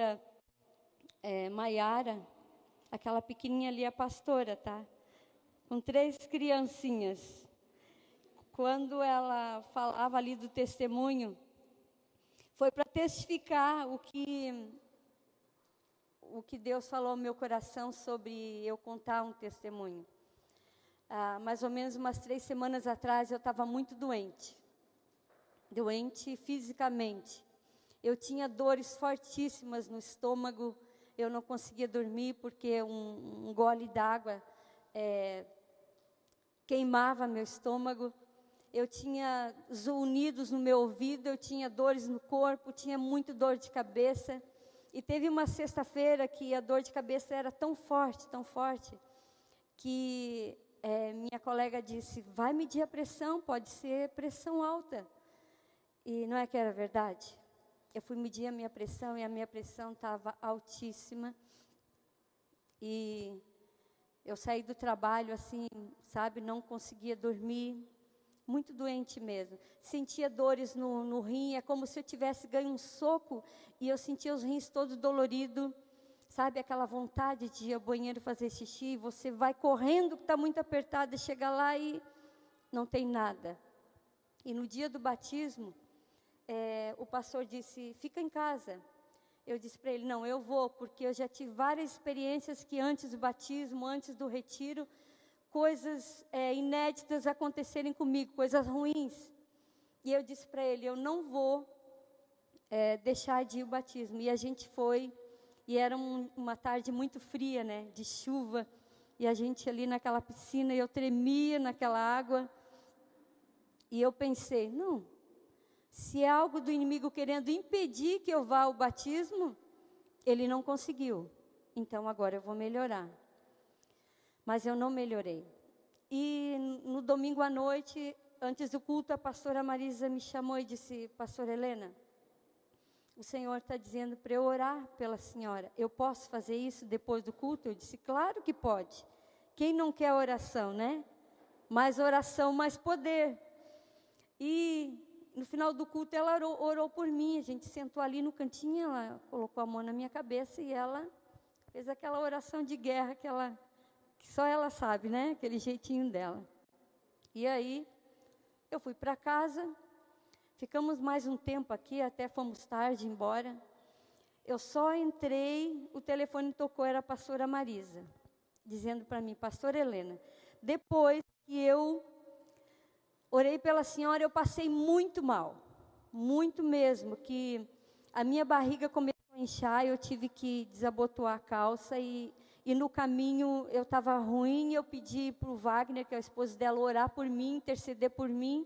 pastora Maiara, aquela pequenininha ali é pastora, tá? Com 3 criancinhas. Quando ela falava ali do testemunho, foi para testificar o que Deus falou no meu coração sobre eu contar um testemunho. Mais ou menos umas 3 semanas atrás, eu estava muito doente fisicamente. Eu tinha dores fortíssimas no estômago, eu não conseguia dormir porque um gole d'água queimava meu estômago. Eu tinha zunidos no meu ouvido, eu tinha dores no corpo, tinha muito dor de cabeça. E teve uma sexta-feira que a dor de cabeça era tão forte, que minha colega disse, vai medir a pressão, pode ser pressão alta. E não é que era verdade? Eu fui medir a minha pressão e a minha pressão estava altíssima. E eu saí do trabalho assim, sabe, não conseguia dormir, muito doente mesmo. Sentia dores no rim, é como se eu tivesse ganho um soco e eu sentia os rins todos doloridos. Sabe, aquela vontade de ir ao banheiro fazer xixi, você vai correndo, que está muito apertado, e chega lá e não tem nada. E no dia do batismo, o pastor disse, fica em casa. Eu disse para ele, não, eu vou, porque eu já tive várias experiências que antes do batismo, antes do retiro, coisas inéditas acontecerem comigo, coisas ruins. E eu disse para ele, eu não vou deixar de ir ao batismo. E a gente foi, e era uma tarde muito fria, né, de chuva, e a gente ali naquela piscina, e eu tremia naquela água, e eu pensei, não, se é algo do inimigo querendo impedir que eu vá ao batismo, ele não conseguiu, então agora eu vou melhorar. Mas eu não melhorei. E no domingo à noite, antes do culto, a pastora Marisa me chamou e disse, pastora Helena, o Senhor está dizendo para eu orar pela senhora. Eu posso fazer isso depois do culto? Eu disse, claro que pode. Quem não quer oração, né? Mais oração, mais poder. E no final do culto, ela orou por mim. A gente sentou ali no cantinho, ela colocou a mão na minha cabeça e ela fez aquela oração de guerra que só ela sabe, né? Aquele jeitinho dela. E aí, eu fui para casa, ficamos mais um tempo aqui, até fomos tarde embora. Eu só entrei, o telefone tocou, era a pastora Marisa, dizendo para mim, pastora Helena, depois que eu orei pela senhora, eu passei muito mal, muito mesmo, que a minha barriga começou a inchar, eu tive que desabotoar a calça e no caminho eu estava ruim, eu pedi para o Wagner, que é o esposo dela, orar por mim, interceder por mim.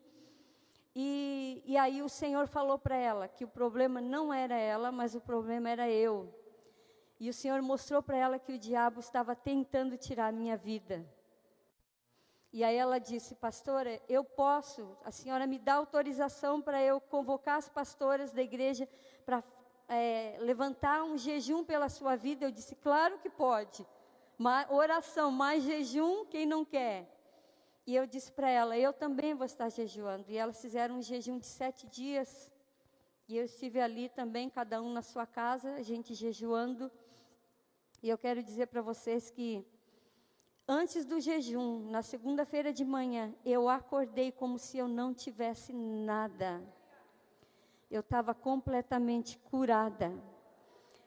E aí o Senhor falou para ela que o problema não era ela, mas o problema era eu. E o Senhor mostrou para ela que o diabo estava tentando tirar a minha vida. E aí ela disse, pastora, eu posso, a senhora me dá autorização para eu convocar as pastoras da igreja para levantar um jejum pela sua vida? Eu disse, claro que pode. Oração, mais jejum, quem não quer? E eu disse para ela, eu também vou estar jejuando. E elas fizeram um jejum de 7 dias. E eu estive ali também, cada um na sua casa, a gente jejuando. E eu quero dizer para vocês que, antes do jejum, na segunda-feira de manhã, eu acordei como se eu não tivesse nada. Eu estava completamente curada.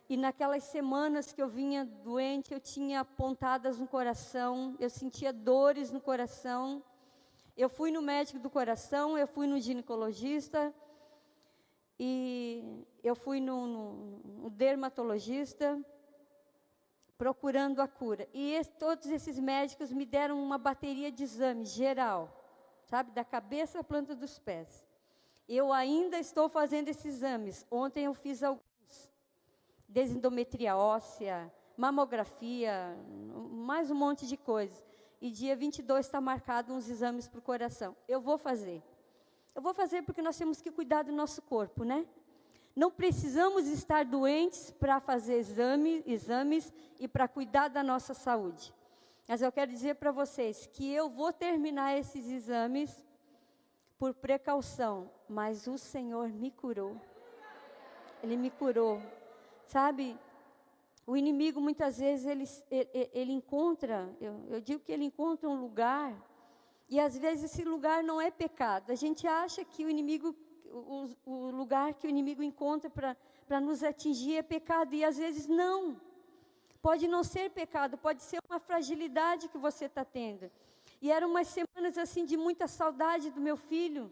E naquelas semanas que eu vinha doente, eu tinha pontadas no coração, eu sentia dores no coração. Eu fui no médico do coração, eu fui no ginecologista, e eu fui no dermatologista, procurando a cura. E todos esses médicos me deram uma bateria de exames geral, sabe, da cabeça à planta dos pés. Eu ainda estou fazendo esses exames. Ontem eu fiz alguns. Desendometria óssea, mamografia, mais um monte de coisas. E dia 22 está marcado uns exames para o coração. Eu vou fazer. Eu vou fazer porque nós temos que cuidar do nosso corpo, né? Não precisamos estar doentes para fazer exames e para cuidar da nossa saúde. Mas eu quero dizer para vocês que eu vou terminar esses exames por precaução, mas o Senhor me curou. Ele me curou. sabe, o inimigo muitas vezes ele encontra, eu digo que ele encontra um lugar, e às vezes esse lugar não é pecado. A gente acha que o inimigo, o lugar que o inimigo encontra para nos atingir é pecado, e às vezes não. Pode não ser pecado, pode ser uma fragilidade que você está tendo. E eram umas semanas assim de muita saudade do meu filho,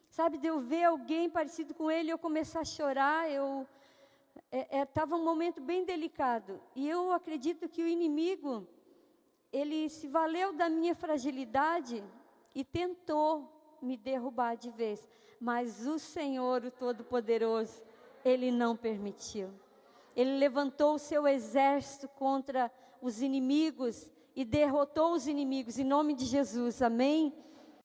sabe, de eu ver alguém parecido com ele, eu começar a chorar, estava um momento bem delicado. E eu acredito que o inimigo, ele se valeu da minha fragilidade e tentou me derrubar de vez. Mas o Senhor, o Todo-Poderoso, Ele não permitiu. Ele levantou o seu exército contra os inimigos e derrotou os inimigos, em nome de Jesus, amém?